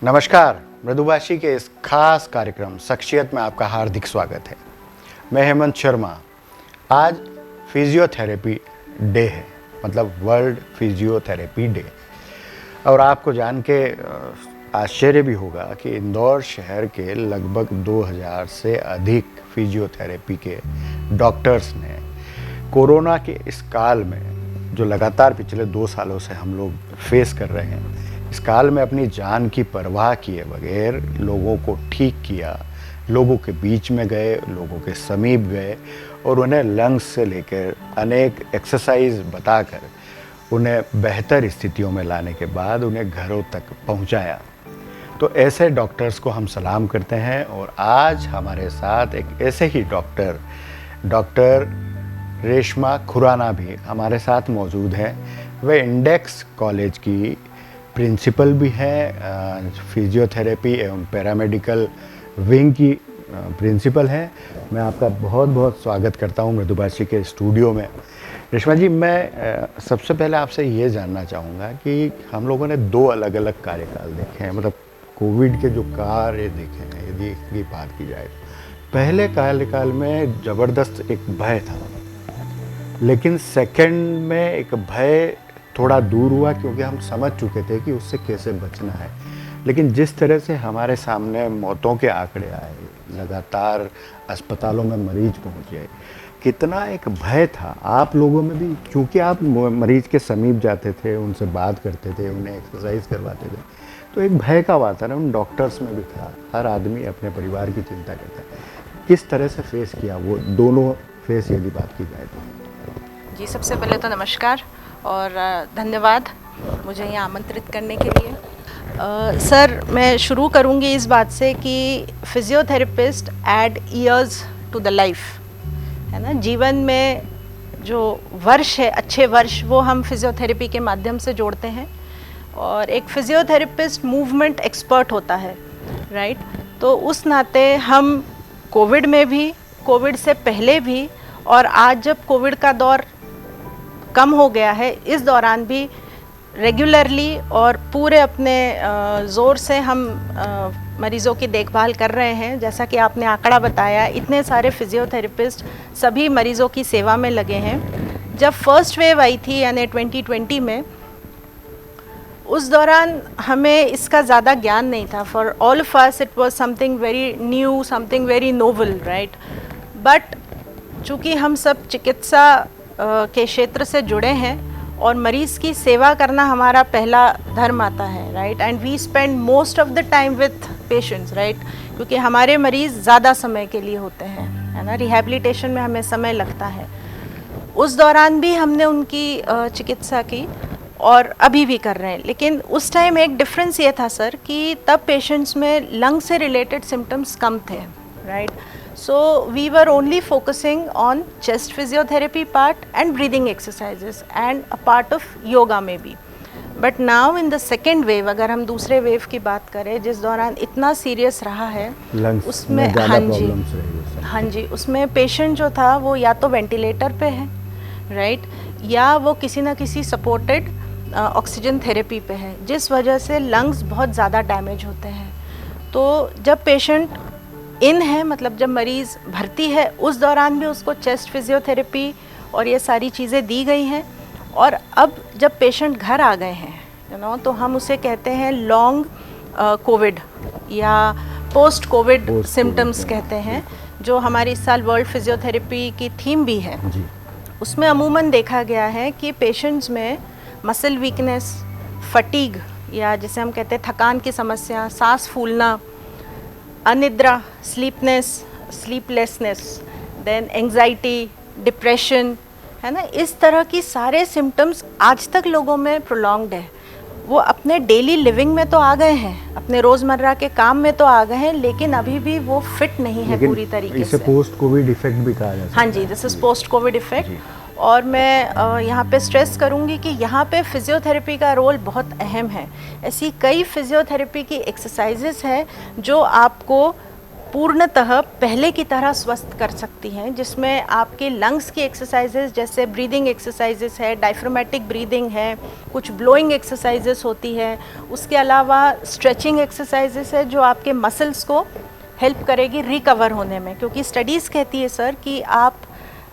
नमस्कार, मृदुभाषी के इस खास कार्यक्रम शख्सियत में आपका हार्दिक स्वागत है। मैं हेमंत शर्मा। आज फिजियोथेरेपी डे है, मतलब वर्ल्ड फिजियोथेरेपी डे। और आपको जान के आश्चर्य भी होगा कि इंदौर शहर के लगभग 2000 से अधिक फिजियोथेरेपी के डॉक्टर्स ने कोरोना के इस काल में, जो लगातार पिछले 2 सालों से हम लोग फेस कर रहे हैं, इस काल में अपनी जान की परवाह किए बगैर लोगों को ठीक किया, लोगों के बीच में गए, लोगों के समीप गए और उन्हें लंग्स से लेकर अनेक एक्सरसाइज बताकर उन्हें बेहतर स्थितियों में लाने के बाद उन्हें घरों तक पहुंचाया। तो ऐसे डॉक्टर्स को हम सलाम करते हैं। और आज हमारे साथ एक ऐसे ही डॉक्टर रेशमा खुराना भी हमारे साथ मौजूद हैं। वे इंडेक्स कॉलेज की प्रिंसिपल भी हैं, फिजियोथेरेपी एवं पैरामेडिकल विंग की प्रिंसिपल हैं। मैं आपका बहुत बहुत स्वागत करता हूं मृदुभाषी के स्टूडियो में। रेशमा जी, मैं सबसे पहले आपसे ये जानना चाहूँगा कि हम लोगों ने 2 अलग अलग कार्यकाल देखे हैं, मतलब कोविड के जो कार्य देखे हैं, यदि इसकी बात की जाए तो पहले कार्यकाल में ज़बरदस्त एक भय था, लेकिन सेकंड में एक भय थोड़ा दूर हुआ क्योंकि हम समझ चुके थे कि उससे कैसे बचना है। लेकिन जिस तरह से हमारे सामने मौतों के आंकड़े आए, लगातार अस्पतालों में मरीज पहुंचे, कितना एक भय था आप लोगों में भी, क्योंकि आप मरीज के समीप जाते थे, उनसे बात करते थे, उन्हें एक्सरसाइज करवाते थे, तो एक भय का वातावरण डॉक्टर्स में भी था। हर आदमी अपने परिवार की चिंता करता है। किस तरह से फेस किया वो दोनों फेस, यदि बात की जाए तो? जी, सबसे पहले तो नमस्कार और धन्यवाद मुझे यहाँ आमंत्रित करने के लिए। सर, मैं शुरू करूँगी इस बात से कि physiotherapist add years to the life, है ना। जीवन में जो वर्ष है, अच्छे वर्ष, वो हम फिजियोथेरेपी के माध्यम से जोड़ते हैं। और एक फिजियोथेरेपिस्ट मूवमेंट एक्सपर्ट होता है, राइट। तो उस नाते हम कोविड में भी, कोविड से पहले भी, और आज जब कोविड का दौर कम हो गया है, इस दौरान भी रेगुलरली और पूरे अपने ज़ोर से हम मरीज़ों की देखभाल कर रहे हैं। जैसा कि आपने आंकड़ा बताया, इतने सारे फिजियोथेरेपिस्ट सभी मरीज़ों की सेवा में लगे हैं। जब फर्स्ट वेव आई थी यानी 2020 में, उस दौरान हमें इसका ज़्यादा ज्ञान नहीं था। For all of us it was something very new, something very novel, right. But चूँकि हम सब चिकित्सा के क्षेत्र से जुड़े हैं और मरीज़ की सेवा करना हमारा पहला धर्म आता है, right. And we spend most of the time with patients, right, क्योंकि हमारे मरीज़ ज़्यादा समय के लिए होते हैं, है ना। रिहैबिलिटेशन में हमें समय लगता है। उस दौरान भी हमने उनकी चिकित्सा की और अभी भी कर रहे हैं। लेकिन उस टाइम एक डिफरेंस ये था सर कि तब पेशेंट्स में लंग से रिलेटेड सिम्टम्स कम थे, right. So we were only focusing on chest physiotherapy part and breathing exercises and a part of yoga में भी। But now in the second wave, अगर हम दूसरे वेव की बात करें जिस दौरान इतना सीरियस रहा है, उसमें हाँ जी, उसमें पेशेंट जो था वो या तो वेंटिलेटर पे है, राइट, या वो किसी ना किसी सपोर्टेड ऑक्सीजन थेरेपी पे है, जिस वजह से लंग्स बहुत ज़्यादा डैमेज होते हैं। तो जब पेशेंट इन है, मतलब जब मरीज़ भर्ती है, उस दौरान भी उसको चेस्ट फिजियोथेरेपी और ये सारी चीज़ें दी गई हैं। और अब जब पेशेंट घर आ गए हैं, यू नो, तो हम उसे कहते हैं लॉन्ग कोविड या पोस्ट कोविड सिम्टम्स कहते हैं, जो हमारी इस साल वर्ल्ड फिजियोथेरेपी की थीम भी है। उसमें अमूमन देखा गया है कि पेशेंट्स में मसल वीकनेस, फटीग या जिसे हम कहते हैं थकान की समस्या, सांस फूलना, अनिद्रा, स्लीपलेसनेस, देन एंग्जाइटी, डिप्रेशन, है ना, इस तरह की सारे सिम्टम्स आज तक लोगों में प्रोलॉन्ग्ड है। वो अपने डेली लिविंग में तो आ गए हैं, अपने रोज़मर्रा के काम में तो आ गए हैं, लेकिन अभी भी वो फिट नहीं है पूरी तरीके से। इसे पोस्ट कोविड इफेक्ट भी कहा जाता है। हाँ जी, this is post covid effect. और मैं यहाँ पे स्ट्रेस करूँगी कि यहाँ पे फिजियोथेरेपी का रोल बहुत अहम है। ऐसी कई फिजियोथेरेपी की एक्सरसाइजेस हैं जो आपको पूर्णतः पहले की तरह स्वस्थ कर सकती हैं, जिसमें आपके लंग्स की एक्सरसाइजेस जैसे ब्रीदिंग एक्सरसाइजेस है, डायफ्रामेटिक ब्रीदिंग है, कुछ ब्लोइंग एक्सरसाइजेस होती है, उसके अलावा स्ट्रेचिंग एक्सरसाइजेस है जो आपके मसल्स को हेल्प करेगी रिकवर होने में, क्योंकि स्टडीज़ कहती है सर कि आप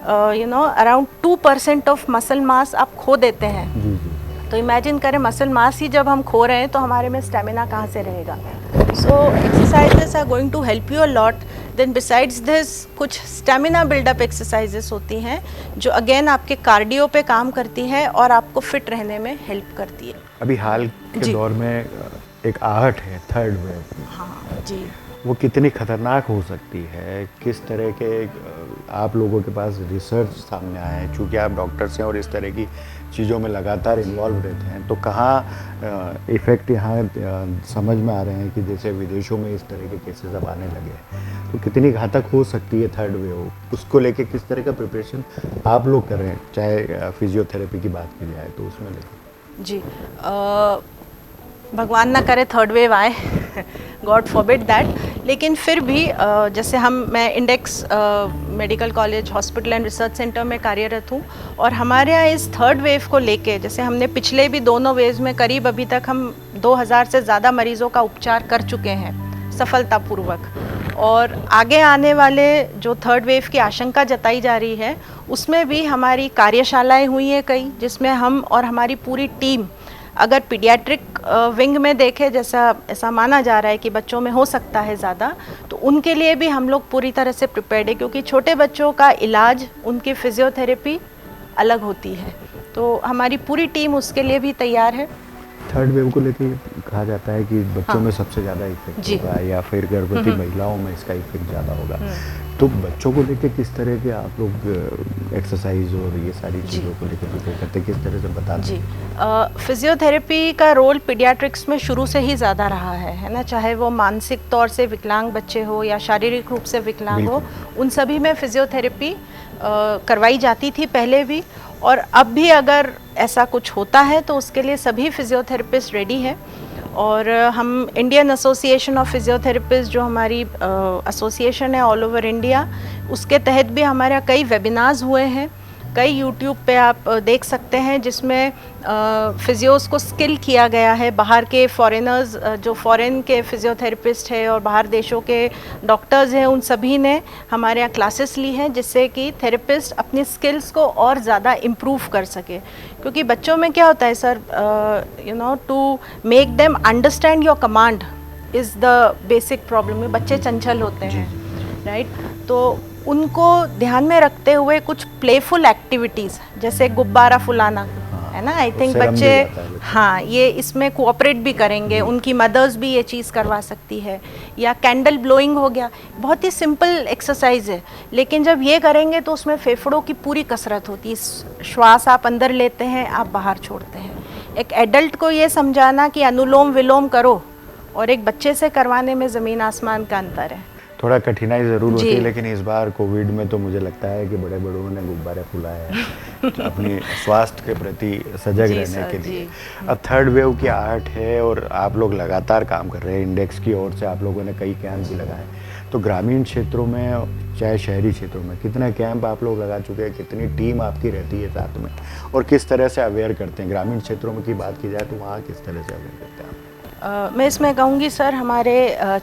अराउंड 2% ऑफ मसल मास आप खो देते हैं। जी जी। तो इमेजिन करें मसल मास ही जब हम खो रहे हैं तो हमारे में स्टेमिना कहाँ से रहेगा। So exercises are going to help you a lot. Then besides this कुछ स्टेमिना बिल्डअप एक्सरसाइजेस होती हैं जो अगेन आपके कार्डियो पे काम करती है और आपको फिट रहने में हेल्प करती है। अभी हाल के जी। दौर में एक आहट है, थर्ड वेव, हाँ जी। वो कितनी खतरनाक हो सकती है, किस तरह के आप लोगों के पास रिसर्च सामने आया है, चूँकि आप डॉक्टर्स हैं और इस तरह की चीज़ों में लगातार इन्वॉल्व रहते हैं, तो कहाँ इफ़ेक्ट यहाँ समझ में आ रहे हैं कि जैसे विदेशों में इस तरह के केसेस अब आने लगे हैं, तो कितनी घातक हो सकती है थर्ड वेव, उसको लेके किस तरह का प्रिपरेशन आप लोग कर रहे हैं, चाहे फिजियोथेरेपी की बात की जाए तो उसमें लेके। जी, भगवान ना करे थर्ड वेव आए, गॉड फॉरबिड दैट। लेकिन फिर भी जैसे मैं index medical college hospital and research centre में कार्यरत हूँ, और हमारे यहाँ इस थर्ड वेव को लेके जैसे हमने पिछले भी दोनों वेव्स में करीब अभी तक हम 2000 से ज़्यादा मरीज़ों का उपचार कर चुके हैं सफलतापूर्वक, और आगे आने वाले जो थर्ड वेव की आशंका जताई जा रही है उसमें भी हमारी कार्यशालाएं हुई हैं कई, जिसमें हम और हमारी पूरी टीम, अगर पीडियाट्रिक विंग में देखें जैसा ऐसा माना जा रहा है कि बच्चों में हो सकता है ज़्यादा, तो उनके लिए भी हम लोग पूरी तरह से प्रिपेयर्ड है, क्योंकि छोटे बच्चों का इलाज, उनकी फिजियोथेरेपी अलग होती है, तो हमारी पूरी टीम उसके लिए भी तैयार है। थर्ड वेव को लेके कहा जाता है कि बच्चों में सबसे ज़्यादा इफेक्ट होगा, या फिर गर्भवती महिलाओं में इसका इफेक्ट ज़्यादा होगा, तो बच्चों को लेके किस तरह के आप लोग एक्सरसाइज और ये सारी चीज़ों को लेके प्रिपेयर करते हैं, किस तरह से बताते जी। हैं? फिजियोथेरेपी का रोल पीडियाट्रिक्स में शुरू से ही ज़्यादा रहा है ना, चाहे वो मानसिक तौर से विकलांग बच्चे हो या शारीरिक रूप से विकलांग हो, उन सभी में फिजियोथेरेपी करवाई जाती थी पहले भी, और अब भी अगर ऐसा कुछ होता है तो उसके लिए सभी फिजियोथेरेपिस्ट रेडी है। और हम इंडियन एसोसिएशन ऑफ फिजियोथेरेपिस्ट जो हमारी एसोसिएशन है ऑल ओवर इंडिया, उसके तहत भी हमारे यहाँ कई वेबिनार्स हुए हैं, कई यूट्यूब पे आप देख सकते हैं, जिसमें फिजियोस को स्किल किया गया है। बाहर के फॉरेनर्स जो फॉरेन के फिजियोथेरेपिस्ट हैं और बाहर देशों के डॉक्टर्स हैं, उन सभी ने हमारे यहाँ क्लासेस ली हैं, जिससे कि थेरेपिस्ट अपनी स्किल्स को और ज़्यादा इम्प्रूव कर सके। क्योंकि बच्चों में क्या होता है sir, to make them understand your command is the basic problem. बच्चे चंचल होते हैं, राइट, तो उनको ध्यान में रखते हुए कुछ प्लेफुल एक्टिविटीज़ जैसे गुब्बारा फुलाना, है ना, आई थिंक बच्चे हाँ ये इसमें कोऑपरेट भी करेंगे, उनकी मदर्स भी ये चीज़ करवा सकती है, या कैंडल ब्लोइंग हो गया, बहुत ही सिंपल एक्सरसाइज है, लेकिन जब ये करेंगे तो उसमें फेफड़ों की पूरी कसरत होती है, श्वास आप अंदर लेते हैं, आप बाहर छोड़ते हैं। एक एडल्ट को ये समझाना कि अनुलोम विलोम करो और एक बच्चे से करवाने में ज़मीन आसमान का अंतर है। थोड़ा कठिनाई ज़रूर होती है, लेकिन इस बार कोविड में तो मुझे लगता है कि बड़े बड़ों ने गुब्बारे फुलाए हैं अपनी स्वास्थ्य के प्रति सजग रहने के लिए। अब थर्ड वेव की आहट है और आप लोग लगातार काम कर रहे हैं, इंडेक्स की ओर से आप लोगों ने कई कैंप भी लगाए, तो ग्रामीण क्षेत्रों में चाहे शहरी क्षेत्रों में कितने कैंप आप लोग लगा चुके हैं, कितनी टीम आपकी रहती है साथ में, और किस तरह से अवेयर करते हैं? ग्रामीण क्षेत्रों में की बात की जाए तो वहाँ किस तरह से अवेयर करते हैं आप? मैं इसमें कहूँगी सर, हमारे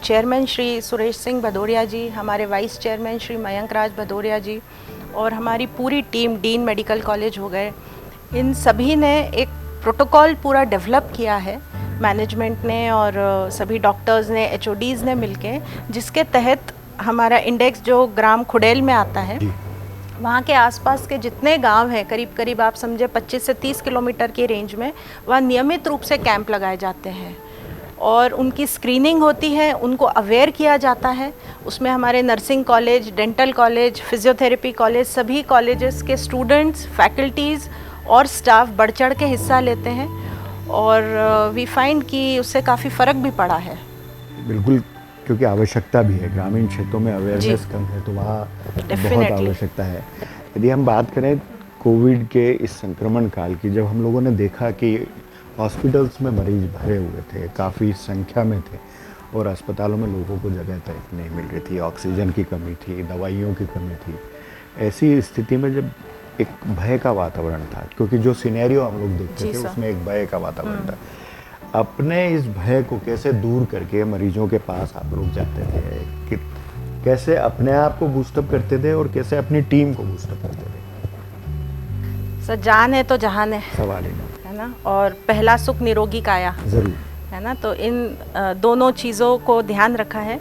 चेयरमैन श्री सुरेश सिंह भदौरिया जी, हमारे वाइस चेयरमैन श्री मयंक राज भदौरिया जी, और हमारी पूरी टीम, डीन मेडिकल कॉलेज हो गए, इन सभी ने एक प्रोटोकॉल पूरा डेवलप किया है मैनेजमेंट ने और सभी डॉक्टर्स ने, एचओडीज़ ने मिलके, जिसके तहत हमारा इंडेक्स जो ग्राम खुडेल में आता है, वहाँ के आसपास के जितने गांव हैं, करीब करीब आप समझे 25 से 30 किलोमीटर की रेंज में, वहाँ नियमित रूप से कैंप लगाए जाते हैं और उनकी स्क्रीनिंग होती है, उनको अवेयर किया जाता है। उसमें हमारे nursing college, dental college, physiotherapy college, सभी कॉलेजेस के स्टूडेंट्स, फैकल्टीज़ और स्टाफ बढ़ चढ़ के हिस्सा लेते हैं, और वी फाइंड कि उससे काफ़ी फ़र्क भी पड़ा है। बिल्कुल, क्योंकि आवश्यकता भी है, ग्रामीण क्षेत्रों में अवेयरनेस कम है, तो वहाँ बहुत आवश्यकता है। यदि हम बात करें कोविड के इस संक्रमण काल की, जब हम लोगों ने देखा कि हॉस्पिटल्स में मरीज भरे हुए थे, काफ़ी संख्या में थे, और अस्पतालों में लोगों को जगह तक नहीं मिल रही थी, ऑक्सीजन की कमी थी, दवाइयों की कमी थी। ऐसी स्थिति में जब एक भय का वातावरण था, क्योंकि जो सिनेरियो हम लोग देखते जी थे सर। उसमें एक भय का वातावरण था, अपने इस भय को कैसे दूर करके मरीजों के पास आप लोग जाते थे, कि कैसे अपने आप को बूस्टअप करते थे और कैसे अपनी टीम को बूस्टअप करते थे? सर, जान है तो जहान है सवाल ही नहीं। है ना। और पहला सुख निरोगी काया, ज़रूर। है ना। तो इन दोनों चीज़ों को ध्यान रखा है।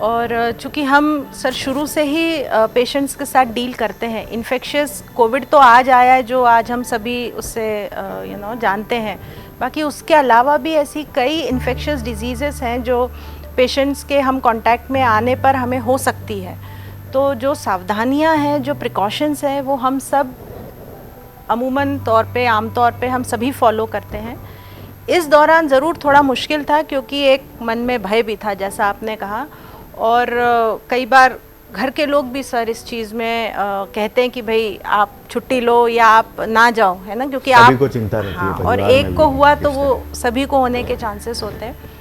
और चूँकि हम सर शुरू से ही पेशेंट्स के साथ डील करते हैं, इन्फेक्शियस कोविड तो आज आया है जो आज हम सभी उससे जानते हैं, बाकी उसके अलावा भी ऐसी कई इन्फेक्शियस डिजीज़ेस हैं जो पेशेंट्स के हम कांटेक्ट में आने पर हमें हो सकती है। तो जो सावधानियां हैं, जो प्रिकॉशंस हैं, वो हम सब अमूमन तौर पे, आम तौर पे हम सभी फॉलो करते हैं। इस दौरान ज़रूर थोड़ा मुश्किल था, क्योंकि एक मन में भय भी था जैसा आपने कहा, और कई बार घर के लोग भी सर इस चीज़ में कहते हैं कि भाई आप छुट्टी लो या आप ना जाओ, है ना, क्योंकि सभी आप को चिंता रहती है, हाँ, और परिवार में एक को भी हुआ तो इस वो सभी को होने के चांसेस होते हैं।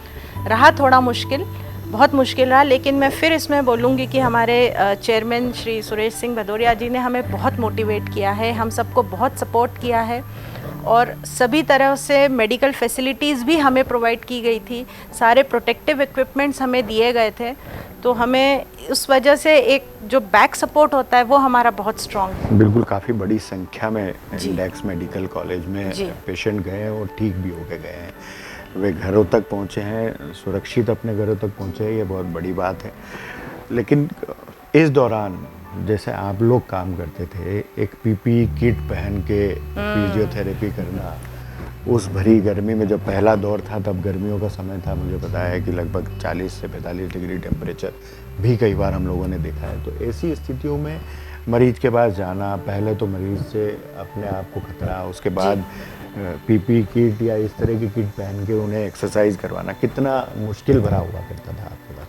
रहा थोड़ा मुश्किल, बहुत मुश्किल रहा, लेकिन मैं फिर इसमें बोलूँगी कि हमारे चेयरमैन श्री सुरेश सिंह भदौरिया जी ने हमें बहुत मोटिवेट किया है, हम सबको बहुत सपोर्ट किया है, और सभी तरह से मेडिकल फैसिलिटीज़ भी हमें प्रोवाइड की गई थी, सारे प्रोटेक्टिव इक्विपमेंट्स हमें दिए गए थे। तो हमें उस वजह से एक जो बैक सपोर्ट होता है वो हमारा बहुत स्ट्रॉन्ग है। बिल्कुल, काफ़ी बड़ी संख्या में जी। इंडेक्स मेडिकल कॉलेज में जी। पेशेंट गए हैं और ठीक भी होके गए हैं, वे घरों तक पहुंचे हैं, सुरक्षित अपने घरों तक पहुंचे हैं, ये बहुत बड़ी बात है। लेकिन इस दौरान जैसे आप लोग काम करते थे, एक पीपी किट पहन के फिजियोथेरेपी करना, उस भरी गर्मी में, जब पहला दौर था तब गर्मियों का समय था, मुझे पता है कि लगभग 40 से 45 डिग्री टेम्परेचर भी कई बार हम लोगों ने देखा है। तो ऐसी स्थितियों में मरीज के पास जाना, पहले तो मरीज से अपने आप को खतरा, उसके बाद पीपी किट या इस तरह की किट पहन के उन्हें एक्सरसाइज करवाना, कितना मुश्किल भरा हुआ करता था आपके पास?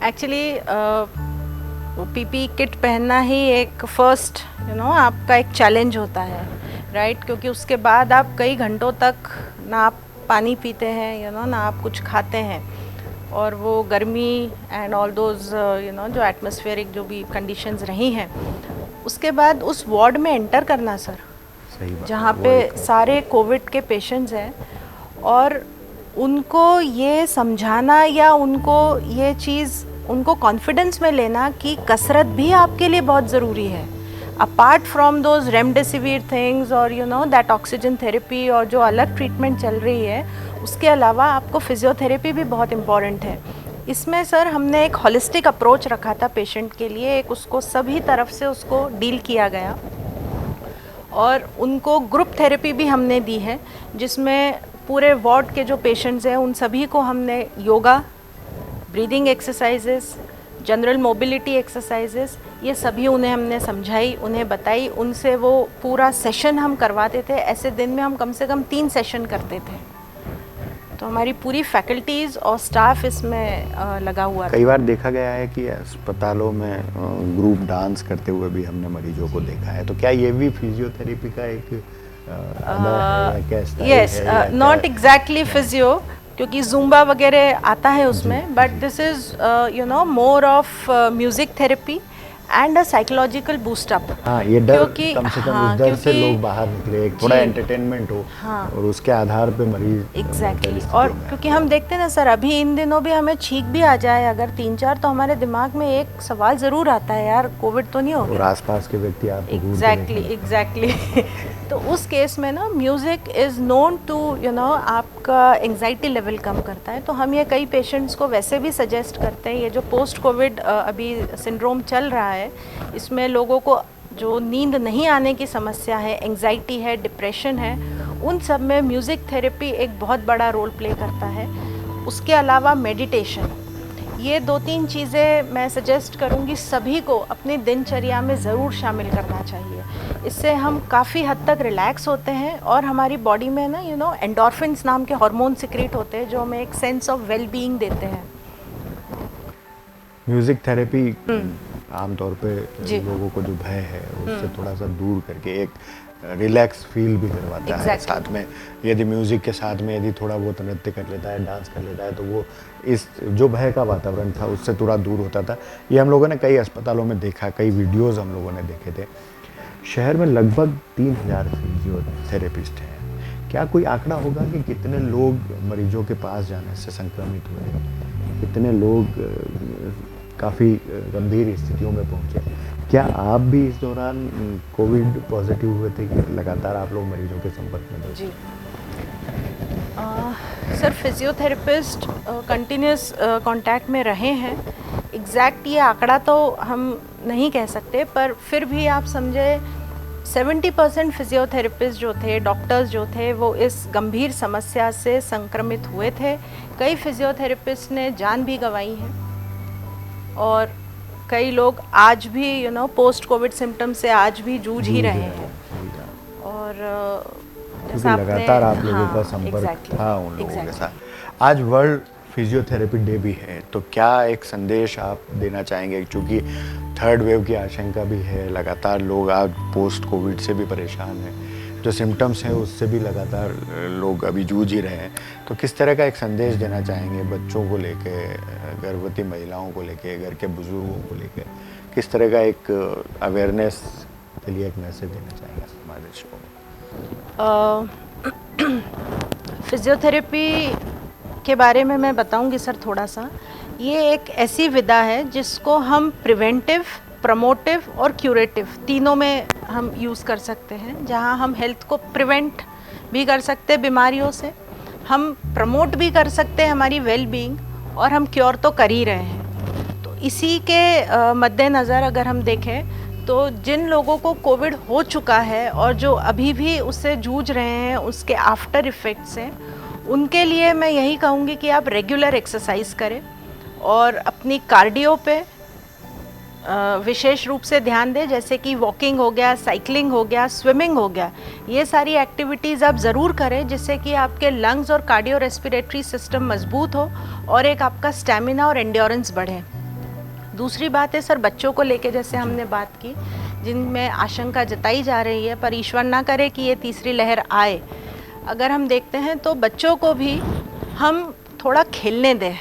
एक्चुअली पीपी किट पहनना ही एक फर्स्ट आपका एक चैलेंज होता है, राइट, क्योंकि उसके बाद आप कई घंटों तक ना आप पानी पीते हैं, ना आप कुछ खाते हैं, और वो गर्मी एंड ऑल दोज जो एटमॉस्फेरिक जो भी कंडीशंस रही हैं, उसके बाद उस वार्ड में एंटर करना सर, सही बात, जहाँ वो पे एक सारे कोविड के पेशेंट्स हैं, और उनको ये समझाना या उनको ये चीज़ उनको कॉन्फिडेंस में लेना कि कसरत भी आपके लिए बहुत ज़रूरी है, apart from those remdesivir things और दैट ऑक्सीजन थेरेपी और जो अलग ट्रीटमेंट चल रही है, उसके अलावा आपको फिजियोथेरेपी भी बहुत इम्पॉर्टेंट है। इसमें सर हमने एक होलिस्टिक अप्रोच रखा था पेशेंट के लिए, एक उसको सभी तरफ से उसको डील किया गया, और उनको ग्रुप थेरेपी भी हमने दी है, जिसमें पूरे वार्ड के जो पेशेंट्स हैं उन सभी को हमने yoga, breathing exercises, general mobility exercises, ये सभी उन्हें हमने समझाई, उन्हें बताई, उनसे वो पूरा सेशन हम करवाते थे। ऐसे दिन में हम कम से कम 3 सेशन करते थे। तो हमारी पूरी फैकल्टीज़ और स्टाफ इसमें लगा हुआ था। कई बार देखा गया है कि अस्पतालों में ग्रुप डांस करते हुए भी हमने मरीजों को देखा है, तो क्या ये भी फिजियोथेरेपी का एक अदा है या क्या स्टाइल यस, है या नॉट क्या? एग्जैक्टली फिजियो, क्योंकि जुम्बा वगैरह आता है उसमें, but this is more of music therapy and a psychological boost up. हाँ, ये डर, क्योंकि कम से कम हाँ, इस डर से क्योंकि लोग बाहर निकले, एक थोड़ा जी। एंटरटेनमेंट हो, हाँ। और उसके आधार पे मरीज एग्जैक्टली बेहतर और स्थितियों में क्योंकि हम देखते हैं ना सर, अभी इन दिनों भी हमें छींक भी आ जाए अगर 3-4, तो हमारे दिमाग में एक सवाल ज़रूर आता है, यार कोविड तो नहीं हो और गया। आसपास के व्यक्ति आपको घूर के एग्जैक्टली देखें। एग्जैक्टली तो उस केस में ना म्यूज़िक इज़ नोन टू आपका एंग्जाइटी लेवल कम करता है। तो हम ये कई पेशेंट्स को वैसे भी सजेस्ट करते हैं, ये जो पोस्ट कोविड अभी सिंड्रोम चल रहा है, इसमें लोगों को जो नींद नहीं आने की समस्या है, एंग्जाइटी है, डिप्रेशन है, उन सब में म्यूज़िक थेरेपी एक बहुत बड़ा रोल प्ले करता है। उसके अलावा मेडिटेशन, ये 2-3 चीज़ें मैं सजेस्ट करूँगी सभी को अपनी दिनचर्या में ज़रूर शामिल करना चाहिए। इससे हम काफ़ी हद तक रिलैक्स होते हैं और हमारी बॉडी में ना एंडोर्फिन्स नाम के हार्मोन सिक्रीट होते हैं, जो हमें एक सेंस ऑफ वेल बीइंग देते हैं। म्यूजिक थेरेपी आमतौर पे जी। लोगों को जो भय है उससे थोड़ा सा दूर करके एक रिलैक्स फील भी करवाता है। Exactly. साथ में यदि म्यूज़िक के साथ में यदि थोड़ा बहुत नृत्य कर लेता है, डांस कर लेता है, तो वो इस जो भय का वातावरण था उससे थोड़ा दूर होता था। ये हम लोगों ने कई अस्पतालों में देखा, कई वीडियोज़ हम लोगों ने देखे थे। शहर में लगभग 3000 फिजियोथेरेपिस्ट हैं। क्या कोई आंकड़ा होगा कि कितने लोग मरीजों के पास जाने से संक्रमित हुए, कितने लोग काफ़ी गंभीर स्थितियों में पहुंचे? क्या आप भी इस दौरान कोविड पॉजिटिव हुए थे कि लगातार आप लोग मरीजों के संपर्क में थे? जी सर, फिजियोथेरेपिस्ट कंटिन्यूस कांटेक्ट में रहे हैं। एग्जैक्ट ये आंकड़ा तो हम नहीं कह सकते, पर फिर भी आप समझे 70% फिजियोथेरेपिस्ट जो थे, डॉक्टर्स जो थे, वो इस गंभीर समस्या से संक्रमित हुए थे। कई फिजियोथेरेपिस्ट ने जान भी गंवाई है और कई लोग आज भी पोस्ट कोविड सिम्टम से आज भी जूझ ही रहे हैं। और क्योंकि लगातार आप लोगों का संपर्क था उन लोगों के साथ। आज वर्ल्ड फिजियोथेरेपी डे भी है, तो क्या एक संदेश आप देना चाहेंगे? क्योंकि थर्ड वेव की आशंका भी है, लगातार लोग आज पोस्ट कोविड से भी परेशान हैं, जो सिम्टम्स हैं उससे भी लगातार लोग अभी जूझ ही रहे हैं। तो किस तरह का एक संदेश देना चाहेंगे बच्चों को लेके, गर्भवती महिलाओं को लेके, घर के बुजुर्गों को लेके? किस तरह का एक अवेयरनेस के लिए एक मैसेज देना चाहेंगे हमारे शो में? फिजियोथेरेपी के बारे में मैं बताऊंगी सर थोड़ा सा। ये एक ऐसी विधा है जिसको हम प्रिवेंटिव, प्रमोटिव और क्यूरेटिव तीनों में हम यूज़ कर सकते हैं। जहां हम हेल्थ को प्रिवेंट भी कर सकते हैं बीमारियों से, हम प्रमोट भी कर सकते हैं हमारी वेल बीइंग, और हम क्योर तो कर ही रहे हैं। तो इसी के मद्देनज़र अगर हम देखें तो जिन लोगों को कोविड हो चुका है और जो अभी भी उससे जूझ रहे हैं, उसके आफ्टर इफ़ेक्ट्स हैं, उनके लिए मैं यही कहूँगी कि आप रेगुलर एक्सरसाइज करें और अपनी कार्डियो पे विशेष रूप से ध्यान दें, जैसे कि वॉकिंग हो गया, साइकिलिंग हो गया, स्विमिंग हो गया। ये सारी एक्टिविटीज़ आप ज़रूर करें जिससे कि आपके लंग्स और कार्डियो रेस्पिरेटरी सिस्टम मजबूत हो और एक आपका स्टैमिना और एंड्योरेंस बढ़े। दूसरी बात है सर, बच्चों को लेके जैसे हमने बात की, जिनमें आशंका जताई जा रही है, पर ईश्वर ना करे कि ये तीसरी लहर आए। अगर हम देखते हैं तो बच्चों को भी हम थोड़ा खेलने दें,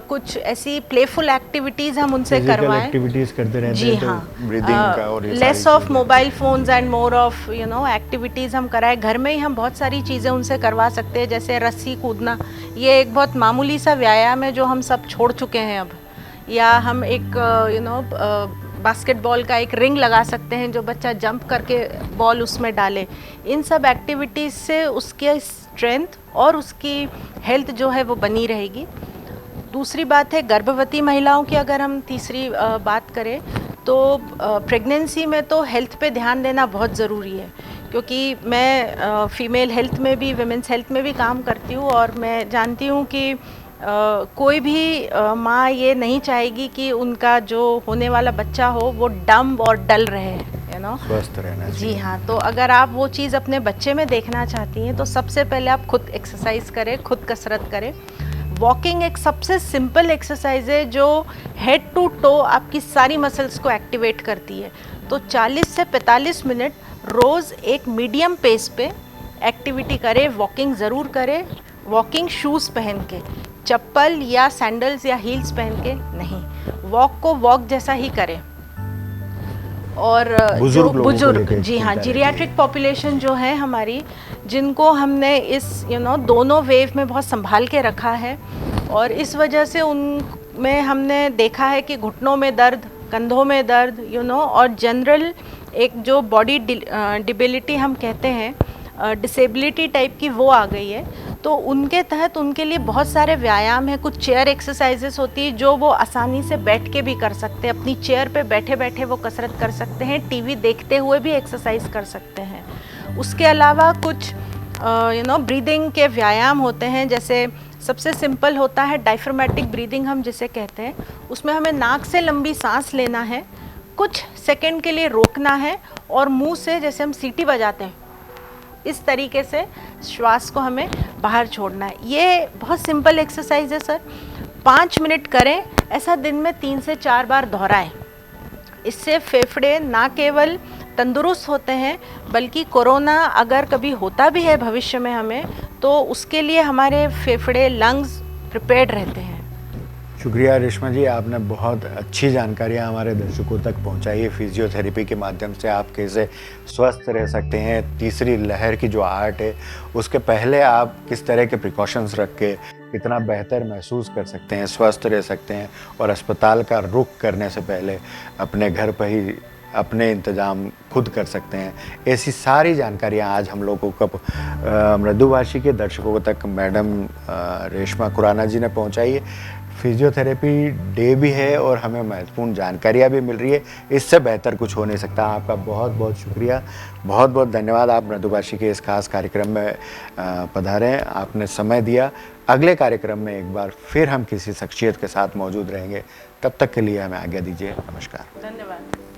कुछ ऐसी प्लेफुल एक्टिविटीज़ हम उनसे करवाएं, एक्टिविटीज़ करते रहते जी हैं, तो हाँ, ब्रीदिंग का और less of mobile phones and more of activities हम कराएं। घर में ही हम बहुत सारी चीज़ें उनसे करवा सकते हैं, जैसे रस्सी कूदना। ये एक बहुत मामूली सा व्यायाम है जो हम सब छोड़ चुके हैं अब। या हम एक बास्केटबॉल का एक रिंग लगा सकते हैं जो बच्चा जंप करके बॉल उसमें डाले। इन सब एक्टिविटीज़ से उसकी स्ट्रेंथ और उसकी हेल्थ जो है वो बनी रहेगी। दूसरी बात है गर्भवती महिलाओं की, अगर हम तीसरी बात करें तो प्रेगनेंसी में तो हेल्थ पे ध्यान देना बहुत ज़रूरी है, क्योंकि मैं फ़ीमेल हेल्थ में भी, वुमेन्स हेल्थ में भी काम करती हूँ और मैं जानती हूँ कि कोई भी माँ ये नहीं चाहेगी कि उनका जो होने वाला बच्चा हो वो डम्ब और डल रहे, स्वस्थ रहना जी चाहिए। हाँ। तो अगर आप वो चीज़ अपने बच्चे में देखना चाहती हैं तो सबसे पहले आप खुद एक्सरसाइज करें, खुद कसरत करें। वॉकिंग एक सबसे सिंपल एक्सरसाइज है जो हेड टू टो आपकी सारी मसल्स को एक्टिवेट करती है। तो 40 से 45 मिनट रोज़ एक मीडियम पेस पे एक्टिविटी करें, वॉकिंग ज़रूर करें। वॉकिंग शूज़ पहन के, चप्पल या सैंडल्स या हील्स पहन के नहीं, वॉक को वॉक जैसा ही करें। और जो बुजुर्ग, जी हाँ, जीरियाट्रिक पॉपुलेशन जो है हमारी, जिनको हमने इस दोनों वेव में बहुत संभाल के रखा है, और इस वजह से उनमें हमने देखा है कि घुटनों में दर्द, कंधों में दर्द, और जनरल एक जो बॉडी डिबिलिटी हम कहते हैं, डिसेबिलिटी टाइप की, वो आ गई है। तो उनके तहत उनके लिए बहुत सारे व्यायाम हैं। कुछ चेयर एक्सरसाइजेस होती है जो वो आसानी से बैठ के भी कर सकते हैं, अपनी चेयर पे बैठे बैठे वो कसरत कर सकते हैं, टीवी देखते हुए भी एक्सरसाइज कर सकते हैं। उसके अलावा कुछ ब्रीदिंग के व्यायाम होते हैं, जैसे सबसे सिंपल होता है डायफ्रामेटिक ब्रीदिंग हम जिसे कहते हैं। उसमें हमें नाक से लंबी सांस लेना है, कुछ सेकंड के लिए रोकना है और मुंह से, जैसे हम सीटी बजाते हैं, इस तरीके से श्वास को हमें बाहर छोड़ना है। ये बहुत सिंपल एक्सरसाइज है सर, 5 मिनट करें, ऐसा दिन में 3 से 4 बार दोहराएं। इससे फेफड़े ना केवल तंदुरुस्त होते हैं, बल्कि कोरोना अगर कभी होता भी है भविष्य में हमें, तो उसके लिए हमारे फेफड़े, लंग्स प्रिपेयर्ड रहते हैं। शुक्रिया रेशमा जी, आपने बहुत अच्छी जानकारियाँ हमारे दर्शकों तक पहुँचाई है। फिजियोथेरेपी के माध्यम से आप कैसे स्वस्थ रह सकते हैं, तीसरी लहर की जो आर्ट है उसके पहले आप किस तरह के प्रिकॉशंस रख के कितना बेहतर महसूस कर सकते हैं, स्वस्थ रह सकते हैं, और अस्पताल का रुख करने से पहले अपने घर पर ही अपने इंतज़ाम खुद कर सकते हैं। ऐसी सारी जानकारियाँ आज हम लोगों को मृदुभाषी के दर्शकों तक मैडम रेशमा खुराना जी ने पहुँचाई है। फिजियोथेरेपी डे भी है और हमें महत्वपूर्ण जानकारियाँ भी मिल रही है। इससे बेहतर कुछ हो नहीं सकता। आपका बहुत बहुत शुक्रिया, बहुत बहुत धन्यवाद। आप मृदुभाषी के इस खास कार्यक्रम में पधारे हैं, आपने समय दिया। अगले कार्यक्रम में एक बार फिर हम किसी शख्सियत के साथ मौजूद रहेंगे। तब तक के लिए हमें आज्ञा दीजिए। नमस्कार। धन्यवाद।